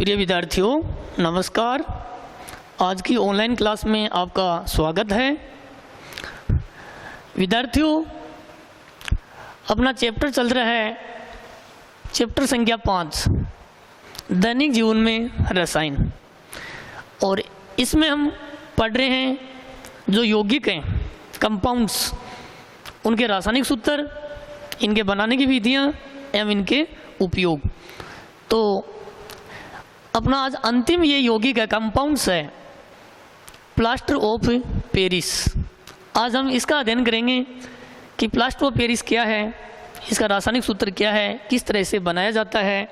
प्रिय विद्यार्थियों नमस्कार। आज की ऑनलाइन क्लास में आपका स्वागत है। विद्यार्थियों अपना चैप्टर चल रहा है, चैप्टर संख्या 5 दैनिक जीवन में रसायन। और इसमें हम पढ़ रहे हैं जो यौगिक हैं, कंपाउंड्स, उनके रासायनिक सूत्र, इनके बनाने की विधियाँ एवं इनके उपयोग। तो अपना आज अंतिम ये यौगिक है, कंपाउंड्स है, प्लास्टर ऑफ पेरिस। आज हम इसका अध्ययन करेंगे कि प्लास्टर ऑफ पेरिस क्या है, इसका रासायनिक सूत्र क्या है, किस तरह से बनाया जाता है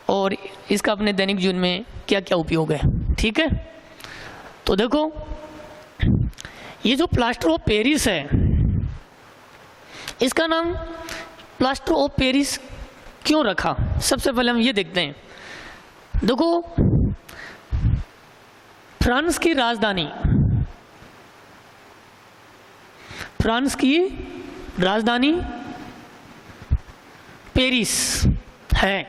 और इसका अपने दैनिक जीवन में क्या क्या उपयोग है। ठीक है, तो देखो ये जो प्लास्टर ऑफ पेरिस है, इसका नाम प्लास्टर ऑफ पेरिस क्यों रखा, सबसे पहले हम ये देखते हैं। देखो फ्रांस की राजधानी पेरिस है।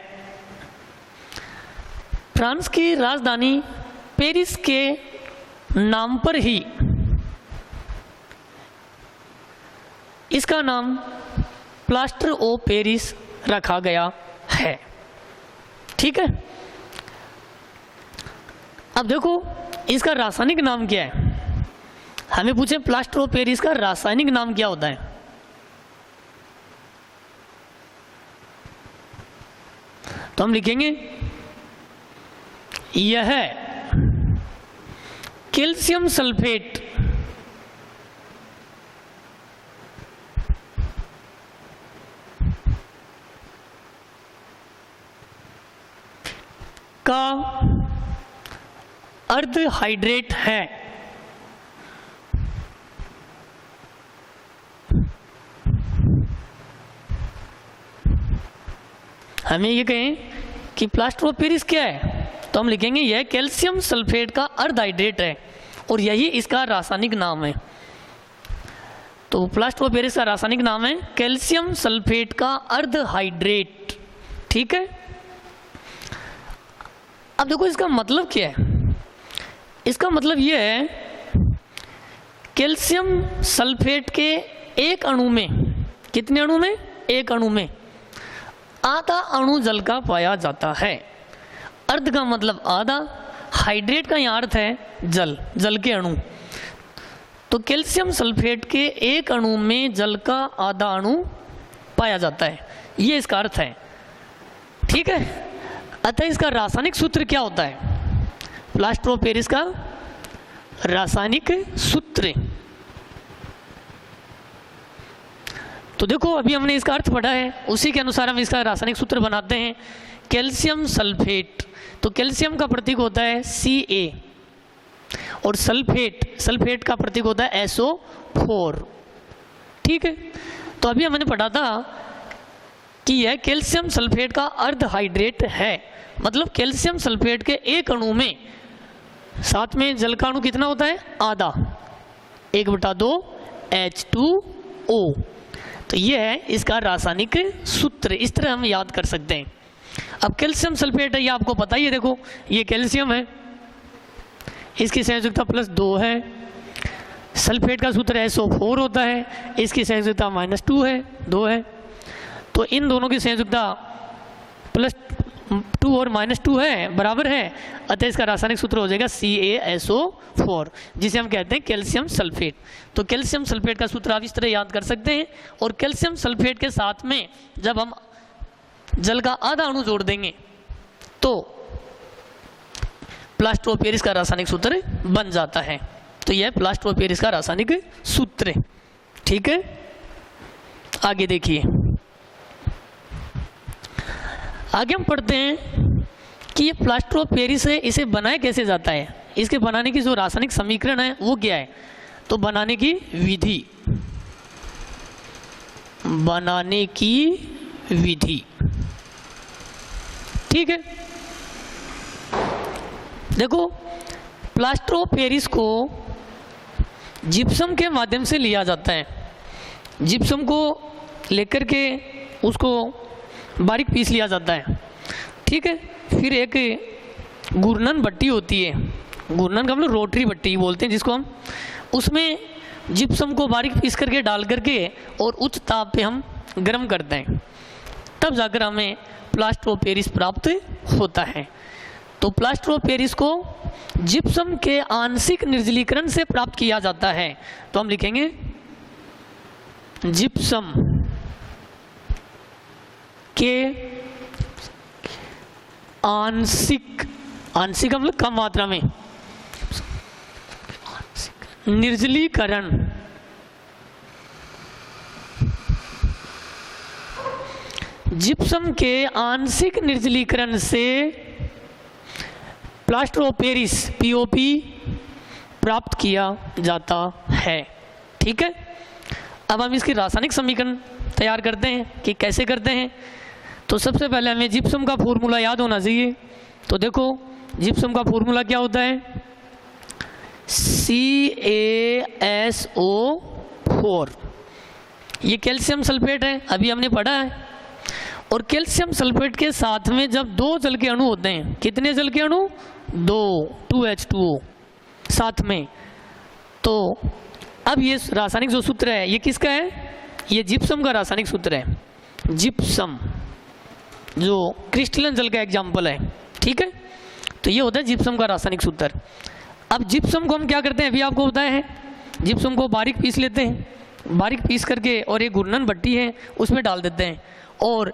फ्रांस की राजधानी पेरिस के नाम पर ही इसका नाम प्लास्टर ऑफ पेरिस रखा गया है। ठीक है, अब देखो इसका रासायनिक नाम क्या है। हमें पूछे प्लास्टर ऑफ पेरिस का रासायनिक नाम क्या होता है, तो हम लिखेंगे यह है कैल्शियम सल्फेट का अर्ध हाइड्रेट है। हमें ये कहें कि प्लास्टर ऑफ पेरिस क्या है, तो हम लिखेंगे यह कैल्शियम सल्फेट का अर्ध हाइड्रेट है और यही इसका रासायनिक नाम है। तो प्लास्टर ऑफ पेरिस का रासायनिक नाम है कैल्शियम सल्फेट का अर्ध हाइड्रेट। ठीक है, अब देखो इसका मतलब क्या है। इसका मतलब यह है कैल्शियम सल्फेट के एक अणु में, कितने अणु में, एक अणु में आधा अणु जल का पाया जाता है। अर्ध का मतलब आधा, हाइड्रेट का यहाँ अर्थ है जल के अणु। तो कैल्शियम सल्फेट के एक अणु में जल का आधा अणु पाया जाता है, ये इसका अर्थ है। ठीक है, अतः इसका रासायनिक सूत्र क्या होता है, प्लास्टर ऑफ पेरिस का रासायनिक सूत्र। तो देखो अभी हमने इसका अर्थ पढ़ा है, उसी के अनुसार हम इसका रासायनिक सूत्र बनाते हैं। कैल्शियम सल्फेट, तो कैल्शियम का प्रतीक होता है Ca और सल्फेट का प्रतीक होता है SO4। ठीक है, तो अभी हमने पढ़ा था कि यह कैल्शियम सल्फेट का अर्ध हाइड्रेट है, मतलब कैल्शियम सल्फेट के एक अणु में साथ में जल का अणु कितना होता है, आधा, 1/2 H2O। तो यह है इसका रासायनिक सूत्र, इस तरह हम याद कर सकते हैं। अब कैल्शियम सल्फेट है, ये आपको पता ही है। देखो ये कैल्शियम है, इसकी संयोजकता +2 है। सल्फेट का सूत्र SO4 होता है, इसकी संयोजकता -2 है, 2 है। तो इन दोनों की संयोजकता +2 और -2 है, बराबर है। अतः इसका रासायनिक सूत्र हो जाएगा CaSO4, जिसे हम कहते हैं कैल्शियम सल्फेट। तो कैल्शियम सल्फेट का सूत्र आप इस तरह याद कर सकते हैं। और कैल्शियम सल्फेट के साथ में जब हम जल का आधा अणु जोड़ देंगे तो प्लास्टर ऑफ पेरिस का रासायनिक सूत्र बन जाता है। तो यह प्लास्टर ऑफ पेरिस का रासायनिक सूत्र। ठीक है, आगे देखिए, आगे हम पढ़ते हैं कि ये प्लास्टर ऑफ पेरिस है, इसे बनाया कैसे जाता है, इसके बनाने की जो रासायनिक समीकरण है वो क्या है। तो बनाने की विधि, ठीक है। देखो प्लास्टर ऑफ पेरिस को जिप्सम के माध्यम से लिया जाता है। जिप्सम को लेकर के उसको बारीक पीस लिया जाता है। ठीक है। फिर एक घूर्णन भट्टी होती है, घूर्णन का मतलब रोटरी भट्टी बोलते हैं जिसको हम, उसमें जिप्सम को बारीक पीस करके डाल करके और उच्च ताप पे हम गर्म करते हैं, तब जाकर हमें प्लास्टर ऑफ पेरिस प्राप्त होता है। तो प्लास्टर ऑफ पेरिस को जिप्सम के आंशिक निर्जलीकरण से प्राप्त किया जाता है। तो हम लिखेंगे जिप्सम के आंशिक, आंशिक मतलब कम मात्रा में निर्जलीकरण जिप्सम के आंशिक निर्जलीकरण से प्लास्टर ऑफ पेरिस पीओपी प्राप्त किया जाता है। ठीक है, अब हम इसकी रासायनिक समीकरण तैयार करते हैं कि कैसे करते हैं। तो सबसे पहले हमें जिप्सम का फॉर्मूला याद होना चाहिए। तो देखो जिप्सम का फॉर्मूला क्या होता है, CaSO4। ये कैल्शियम सल्फेट है, अभी हमने पढ़ा है। और कैल्शियम सल्फेट के साथ में जब दो जल के अणु होते हैं, कितने जल के अणु, 2H2O साथ में, तो अब ये रासायनिक जो सूत्र है ये किसका है, ये जिप्सम का रासायनिक सूत्र है। जिप्सम जो क्रिस्टलन जल का एग्जाम्पल है। ठीक है, तो ये होता है जिप्सम का रासायनिक सूत्र। अब जिप्सम को हम क्या करते हैं, अभी आपको बताया है, जिप्सम को बारीक पीस लेते हैं, बारीक पीस करके और एक घूर्णन भट्टी है उसमें डाल देते हैं और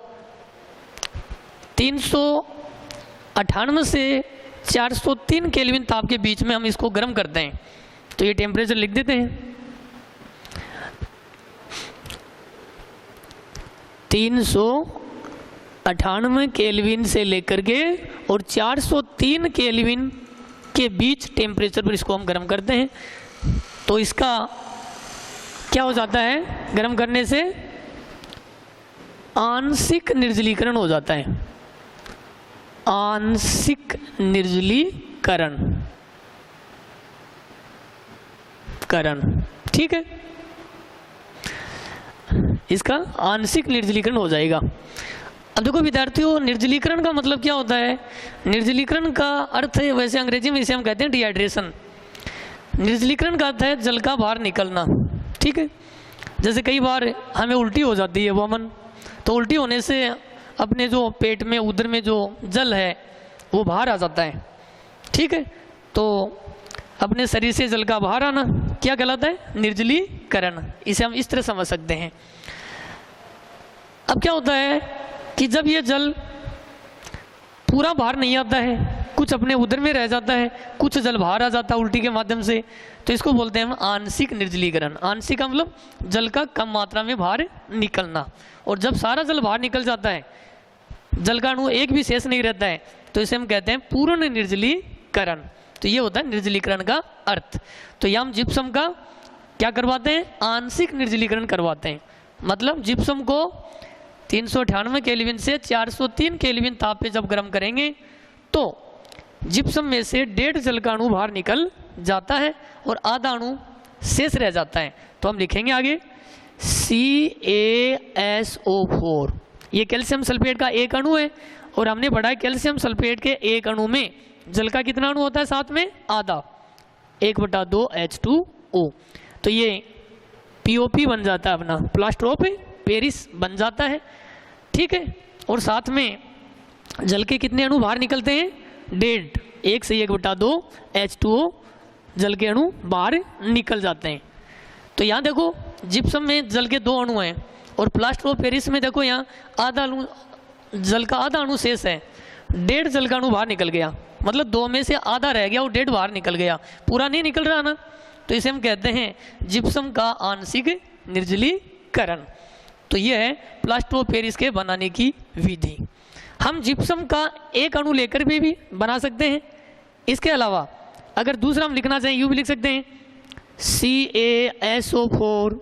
398 से 403 केल्विन ताप के बीच में हम इसको गर्म करते हैं। तो ये टेम्परेचर लिख देते हैं, 398 केल्विन से लेकर के और 403 केल्विन के बीच टेम्परेचर पर इसको हम गर्म करते हैं। तो इसका क्या हो जाता है, गर्म करने से आंशिक निर्जलीकरण हो जाता है, आंशिक निर्जलीकरण करण। ठीक है, इसका आंशिक निर्जलीकरण हो जाएगा। अब देखो विद्यार्थियों, निर्जलीकरण का मतलब क्या होता है, निर्जलीकरण का अर्थ है, वैसे अंग्रेजी में इसे हम कहते हैं डिहाइड्रेशन। निर्जलीकरण का अर्थ है जल का बाहर निकलना। ठीक है, जैसे कई बार हमें उल्टी हो जाती है वमन, तो उल्टी होने से अपने जो पेट में उदर में जो जल है वो बाहर आ जाता है। ठीक है, तो अपने शरीर से जल का बाहर आना क्या कहलाता है, निर्जलीकरण। इसे हम इस तरह समझ सकते हैं। अब क्या होता है कि जब ये जल पूरा बाहर नहीं आता है, कुछ अपने उदर में रह जाता है, कुछ जल बाहर आ जाता है उल्टी के माध्यम से, तो इसको बोलते हैं हम आंशिक निर्जलीकरण। आंशिक का मतलब जल का कम मात्रा में बाहर निकलना। और जब सारा जल बाहर निकल जाता है, जल का अणु एक भी शेष नहीं रहता है, तो इसे हम कहते हैं पूर्ण निर्जलीकरण। तो ये होता है निर्जलीकरण का अर्थ। तो यह हम जिप्सम का क्या करवाते हैं, आंशिक निर्जलीकरण करवाते हैं। मतलब जिप्सम को 398 केल्विन से 403 केल्विन ताप पे जब गर्म करेंगे तो जिप्सम में से 1.5 जल का अणु बाहर निकल जाता है और आधा अणु शेष रह जाता है। तो हम लिखेंगे आगे CaSO4। ये कैल्शियम सल्फेट का एक अणु है और हमने पढ़ा है कैल्शियम सल्फेट के एक अणु में जल का कितना अणु होता है, साथ में आधा, 1/2 H2O। तो ये POP बन जाता है, अपना प्लास्टर ऑफ पेरिस बन जाता है। ठीक है, और साथ में जल के कितने अणु बाहर निकलते हैं, 1.5, 1 से 1/2 H2O जल के अणु बाहर निकल जाते हैं। तो यहाँ देखो जिप्सम में जल के 2 अणु हैं और प्लास्टर ऑफ पेरिस में देखो यहाँ आधा अणु, जल का आधा अणु शेष है, 1.5 जल का अणु बाहर निकल गया, मतलब 2 में से आधा रह गया और 1.5 बाहर निकल गया, पूरा नहीं निकल रहा ना। तो इसे हम कहते हैं जिप्सम का आंशिक निर्जलीकरण। तो यह है प्लास्टर ऑफ पेरिस के बनाने की विधि। हम जिप्सम का एक अणु लेकर भी बना सकते हैं। इसके अलावा अगर दूसरा हम लिखना चाहें यूँ भी लिख सकते हैं CaSO4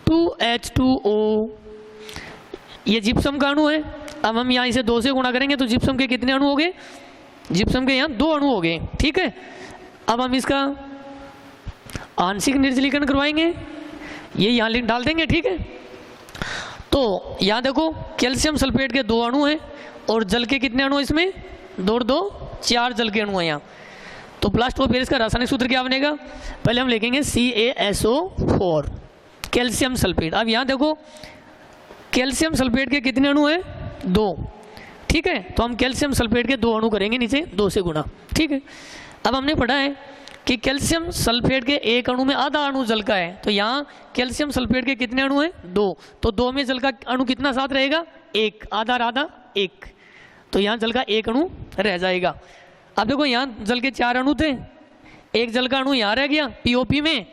2H2O। ये जिप्सम का अणु है। अब हम यहाँ इसे 2 से गुणा करेंगे तो जिप्सम के कितने अणु हो गए, जिप्सम के यहाँ 2 अणु हो गए। ठीक है, अब हम इसका आंशिक निर्जलीकरण करवाएंगे, ये यहाँ डाल देंगे। ठीक है, तो यहाँ देखो कैल्शियम सल्फेट के 2 अणु हैं और जल के कितने अणु इसमें, 2 और 2 4 जल के अणु हैं यहाँ। तो प्लास्टर ऑफ पेरिस का रासायनिक सूत्र क्या बनेगा, पहले हम लिखेंगे CaSO4 कैल्शियम सल्फेट। अब यहाँ देखो कैल्शियम सल्फेट के कितने अणु हैं, 2, ठीक है। तो हम कैल्शियम सल्फेट के 2 अणु करेंगे नीचे 2 से गुणा, ठीक है। अब हमने पढ़ा है कि कैल्शियम सल्फेट के एक अणु में आधा अणु जल का है, तो यहाँ कैल्शियम सल्फेट के कितने अणु हैं, 2, तो 2 में जल का अणु कितना साथ रहेगा, 1, आधा आधा 1, तो यहाँ जल का 1 अणु रह जाएगा। अब देखो यहाँ जल के 4 अणु थे, एक जल का अणु यहाँ रह गया POP में,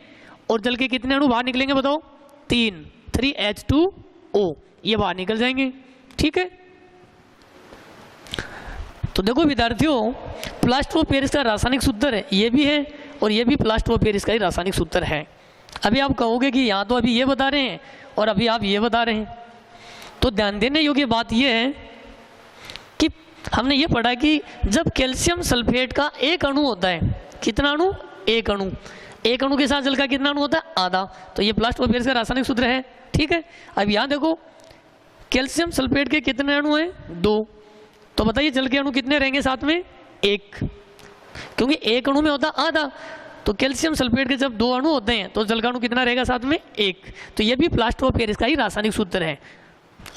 और जल के कितने अणु बाहर निकलेंगे बताओ, 3, 3H2O, ये बाहर निकल जाएंगे, ठीक है। तो देखो विद्यार्थियों, प्लास्टर ऑफ पेरिस का रासायनिक सूत्र है ये भी है, और ये भी प्लास्टर ऑफ पेरिस का ही रासायनिक सूत्र है। अभी आप कहोगे कि यहाँ तो अभी ये बता रहे हैं और अभी आप ये बता रहे हैं, तो ध्यान देने योग्य बात ये है कि हमने ये पढ़ा कि जब कैल्शियम सल्फेट का एक अणु होता है, कितना अणु, एक अणु, एक अणु के साथ जल का कितना अणु होता है, आधा, तो ये प्लास्टर ऑफ पेरिस का रासायनिक सूत्र है, ठीक है। अब यहाँ देखो कैल्शियम सल्फेट के कितने अणु हैं, 2, तो बताइए जल के अणु कितने रहेंगे साथ में, 1, क्योंकि एक अणु में होता आधा, तो कैल्शियम सल्फेट के जब 2 अणु होते हैं तो जल का अणु कितना रहेगा साथ में, 1, तो ये भी प्लास्टर ऑफ पेरिस का ही रासायनिक सूत्र है,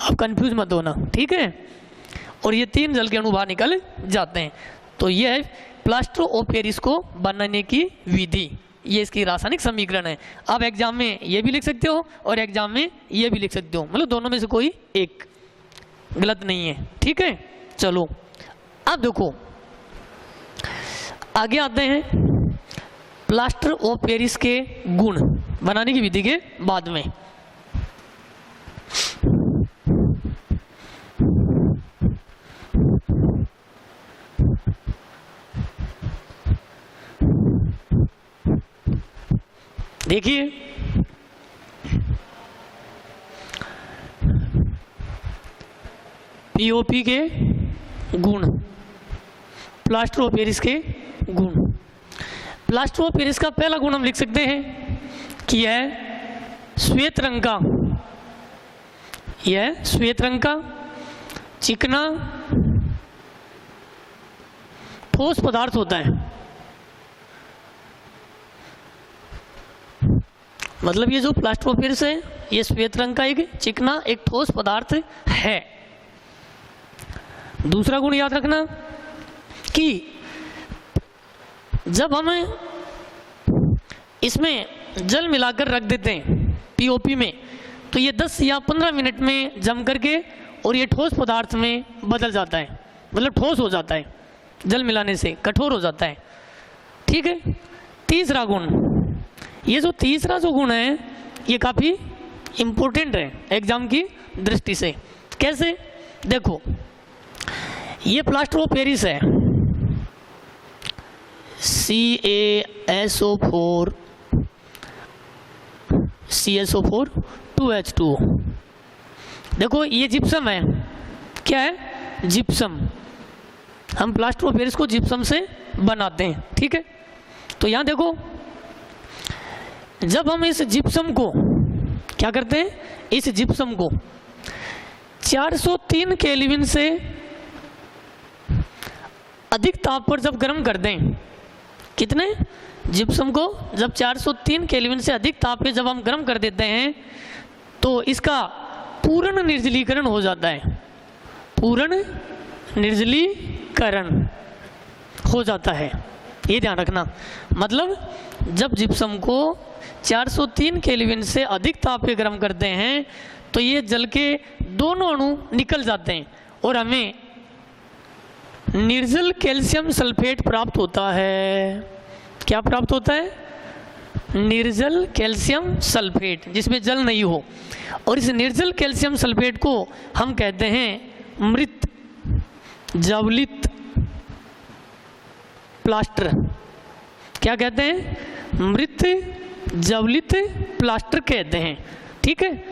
आप कंफ्यूज मत होना, ठीक है। और ये 3 जल के अणु बाहर निकल जाते हैं, तो ये है प्लास्टर ऑफ पेरिस को बनाने की विधि, ये इसकी रासायनिक समीकरण है। आप एग्जाम में ये भी लिख सकते हो और एग्जाम में ये भी लिख सकते हो, मतलब दोनों में से कोई एक गलत नहीं है, ठीक है। चलो अब देखो आगे आते हैं प्लास्टर ऑफ पेरिस के गुण बनाने की विधि के बाद में। देखिए POP के गुण, प्लास्टर ऑफ पेरिस के गुण। प्लास्टर ऑफ पेरिस का पहला गुण हम लिख सकते हैं कि यह श्वेत रंग का, यह श्वेत रंग का चिकना ठोस पदार्थ होता है, मतलब ये जो प्लास्टर ऑफ पेरिस है ये श्वेत रंग का एक चिकना एक ठोस पदार्थ है। दूसरा गुण याद रखना कि जब हम इसमें जल मिलाकर रख देते हैं POP में, तो ये 10 या 15 मिनट में जम करके और ये ठोस पदार्थ में बदल जाता है, मतलब ठोस हो जाता है, जल मिलाने से कठोर हो जाता है, ठीक है। तीसरा गुण, ये जो तीसरा जो गुण है ये काफ़ी इम्पोर्टेंट है एग्जाम की दृष्टि से। कैसे, देखो ये प्लास्टर ऑफ पेरिस है CaSO4 CaSO4 2H2O। देखो ये जिप्सम है, क्या है, जिप्सम, हम प्लास्टर ऑफ पेरिस को जिप्सम से बनाते हैं, ठीक है। तो यहाँ देखो जब हम इस जिप्सम को क्या करते हैं, इस जिप्सम को 403 केल्विन से अधिक ताप पर जब गर्म कर दें, कितने, जिप्सम को जब 403 केल्विन से अधिक ताप पे जब हम गर्म कर देते हैं तो इसका पूर्ण निर्जलीकरण हो जाता है, पूर्ण निर्जलीकरण हो जाता है, ये ध्यान रखना। मतलब जब जिप्सम को 403 केल्विन से अधिक ताप पे गर्म करते हैं तो ये जल के दोनों अणु निकल जाते हैं और हमें निर्जल कैल्शियम सल्फेट प्राप्त होता है। क्या प्राप्त होता है, निर्जल कैल्शियम सल्फेट, जिसमें जल नहीं हो। और इस निर्जल कैल्शियम सल्फेट को हम कहते हैं मृत ज्वलित प्लास्टर। क्या कहते हैं, मृत ज्वलित प्लास्टर कहते हैं, ठीक है।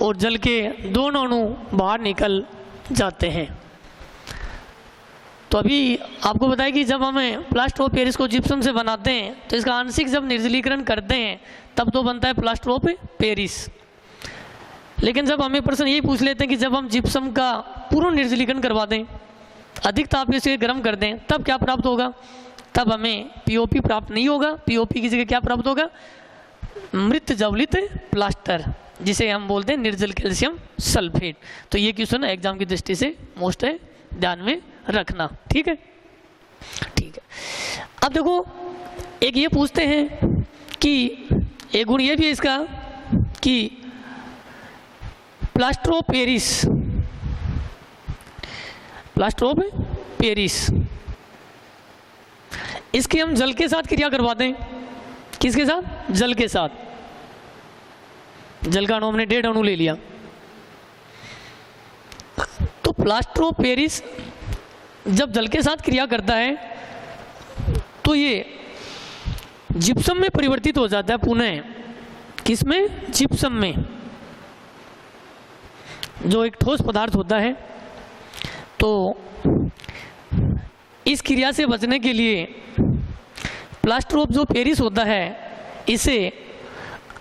और जल के दोनों अणु बाहर निकल जाते हैं। तो अभी आपको बताया कि जब हमें प्लास्टर ऑफ पेरिस को जिप्सम से बनाते हैं तो इसका आंशिक जब निर्जलीकरण करते हैं तब तो बनता है प्लास्टर ऑफ पेरिस। लेकिन जब हमें प्रश्न यही पूछ लेते हैं कि जब हम जिप्सम का पूर्ण निर्जलीकरण करवा दें अधिक ताप से गर्म कर दें, तब क्या प्राप्त होगा? तब हमें पीओपी प्राप्त नहीं होगा। पीओपी की जगह क्या प्राप्त होगा? मृत ज्वलित प्लास्टर, जिसे हम बोलते हैं निर्जल कैल्शियम सल्फेट। तो ये क्वेश्चन एग्जाम की दृष्टि से मोस्ट है, ध्यान में रखना। ठीक है, ठीक है। अब देखो एक ये पूछते हैं कि एक गुण ये भी है इसका कि प्लास्टर ऑफ पेरिस इसकी हम जल के साथ क्रिया करवाते हैं। किसके साथ? जल के साथ। जल का अणु हमने 1.5 अणु ले लिया। तो प्लास्टर ऑफ पेरिस जब जल के साथ क्रिया करता है तो ये जिप्सम में परिवर्तित हो जाता है पुनः। किसमें? जिप्सम में, जो एक ठोस पदार्थ होता है। तो इस क्रिया से बचने के लिए प्लास्टर ऑफ जो पेरिस होता है इसे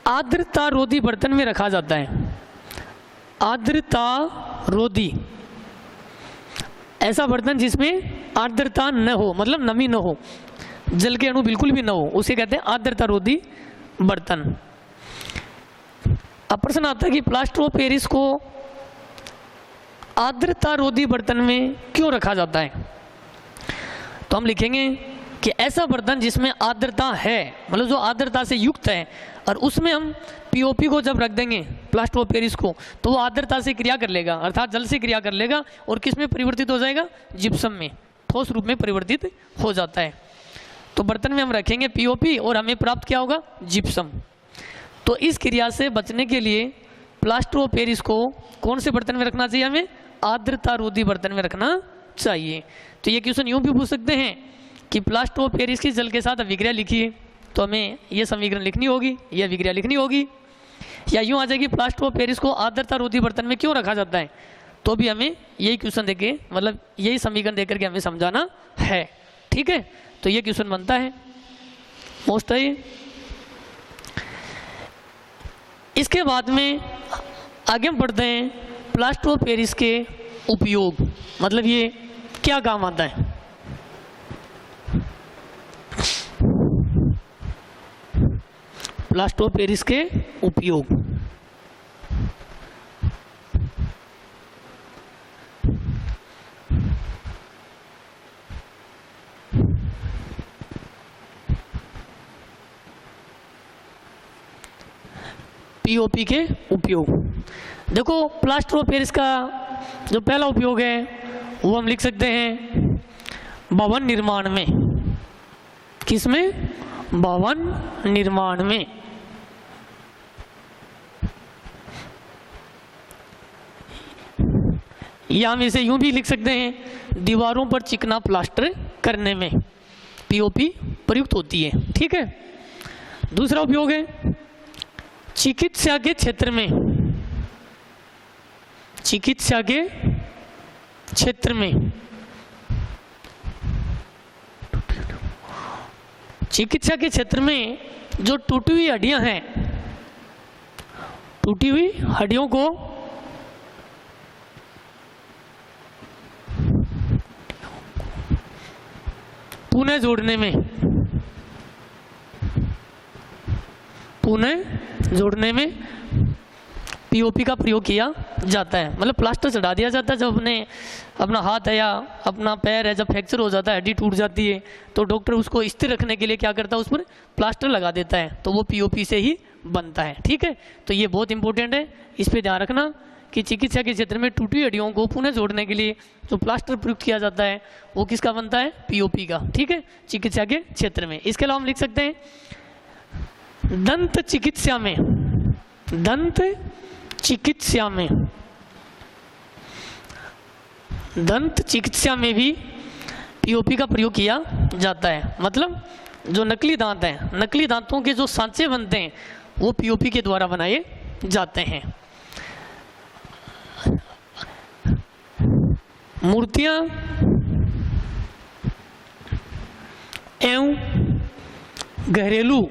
आर्द्रता रोधी बर्तन में रखा जाता है। आर्द्रता रोधी, ऐसा बर्तन जिसमें आर्द्रता न हो, मतलब नमी न हो, जल के अणु बिल्कुल भी न हो, उसे कहते हैं आर्द्रता रोधी बर्तन। अब प्रश्न आता है कि प्लास्टर ऑफ पेरिस को आर्द्रता रोधी बर्तन में क्यों रखा जाता है? तो हम लिखेंगे कि ऐसा बर्तन जिसमें आर्द्रता है, मतलब जो आर्द्रता से युक्त है, और उसमें हम पीओपी को जब रख देंगे प्लास्टर ऑफ पेरिस को, तो वो आर्द्रता से क्रिया कर लेगा, अर्थात जल से क्रिया कर लेगा, और किस में परिवर्तित हो जाएगा? जिप्सम में, ठोस रूप में परिवर्तित हो जाता है। तो बर्तन में हम रखेंगे पीओपी और हमें प्राप्त क्या होगा? जिप्सम। तो इस क्रिया से बचने के लिए प्लास्टर ऑफ पेरिस को कौन से बर्तन में रखना चाहिए? हमें आर्द्रता रोधी बर्तन में रखना चाहिए। तो ये क्वेश्चन यूँ भी पूछ सकते हैं कि प्लास्टर ऑफ पेरिस की जल के साथ अभिक्रिया लिखिए, तो हमें ये समीकरण लिखनी होगी, ये अभिक्रिया लिखनी होगी। या यूँ आ जाएगी प्लास्टर ऑफ पेरिस को आर्द्रता रोधी बर्तन में क्यों रखा जाता है, तो भी हमें यही क्वेश्चन देके, मतलब यही समीकरण देकर के हमें समझाना है। ठीक है, तो ये क्वेश्चन बनता है मोस्ट है। इसके बाद में आगे हम पढ़ते हैं प्लास्टर ऑफ पेरिस के उपयोग, मतलब ये क्या काम आता है। प्लास्टर ऑफ पेरिस के उपयोग। पीओपी के उपयोग देखो, प्लास्टर ऑफ पेरिस का जो पहला उपयोग है वो हम लिख सकते हैं भवन निर्माण में। किसमें? भवन निर्माण में। या हम इसे यूं भी लिख सकते हैं दीवारों पर चिकना प्लास्टर करने में पीओपी प्रयुक्त होती है। ठीक है। दूसरा उपयोग है चिकित्सा के क्षेत्र में। चिकित्सा के क्षेत्र में, चिकित्सा के क्षेत्र में जो टूटी हुई हड्डियां हैं, टूटी हुई हड्डियों को पुनः जोड़ने में, पुनः जोड़ने में पीओपी का प्रयोग किया जाता है। मतलब प्लास्टर चढ़ा दिया जाता है जब अपना हाथ है या अपना पैर है, जब फ्रैक्चर हो जाता है, हड्डी टूट जाती है, तो डॉक्टर उसको स्थिर रखने के लिए क्या करता है, उस पर प्लास्टर लगा देता है, तो वो पीओपी से ही बनता है। ठीक है, तो ये बहुत इंपॉर्टेंट है, इस पर ध्यान रखना कि चिकित्सा के क्षेत्र में टूटी हड्डियों को पुनः जोड़ने के लिए जो प्लास्टर प्रयुक्त किया जाता है वो किसका बनता है? पीओपी का। ठीक है, चिकित्सा के क्षेत्र में। इसके अलावा हम लिख सकते हैं दंत चिकित्सा में, दंत चिकित्सा में, दंत चिकित्सा में भी पीओपी का प्रयोग किया जाता है। मतलब जो नकली दांत हैं, नकली दांतों के जो सांचे बनते हैं वो पीओपी के द्वारा बनाए जाते हैं। मूर्तियां एवं घरेलू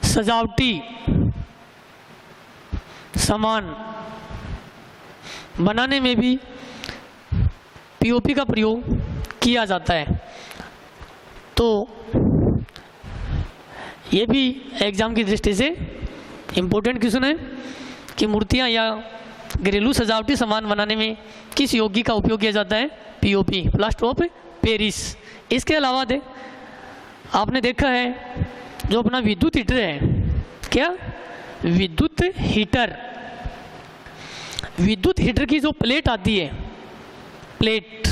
सजावटी सामान बनाने में भी पीओपी का प्रयोग किया जाता है। तो ये भी एग्जाम की दृष्टि से इम्पोर्टेंट क्वेश्चन है कि मूर्तियाँ या घरेलू सजावटी सामान बनाने में किस यौगिक का उपयोग किया जाता है? POP, plaster of Paris. इसके अलावा आपने देखा है जो अपना विद्युत हीटर है, क्या विद्युत हीटर, विद्युत हीटर की जो प्लेट आती है, प्लेट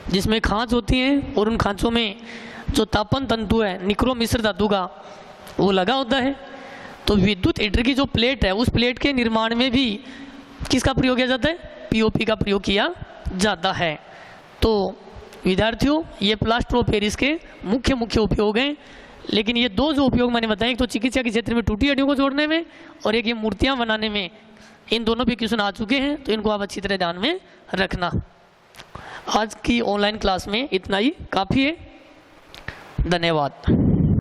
जिसमें खांच होती हैं और उन खांचों में जो तापन तंतु है निक्रोम मिश्र धातु का वो लगा होता है। तो विद्युत हीटर की जो प्लेट है उस प्लेट के निर्माण में भी किसका प्रयोग किया जाता है? पीओपी का प्रयोग किया जाता है। तो विद्यार्थियों ये प्लास्टर ऑफ पेरिस के मुख्य उपयोग हैं। लेकिन ये दो जो उपयोग मैंने बताए, एक तो चिकित्सा के क्षेत्र में टूटी हड्डियों को जोड़ने में और एक ये मूर्तियाँ बनाने में, इन दोनों भी क्वेश्चन आ चुके हैं। तो इनको आप अच्छी तरह ध्यान में रखना। आज की ऑनलाइन क्लास में इतना ही काफ़ी है। धन्यवाद।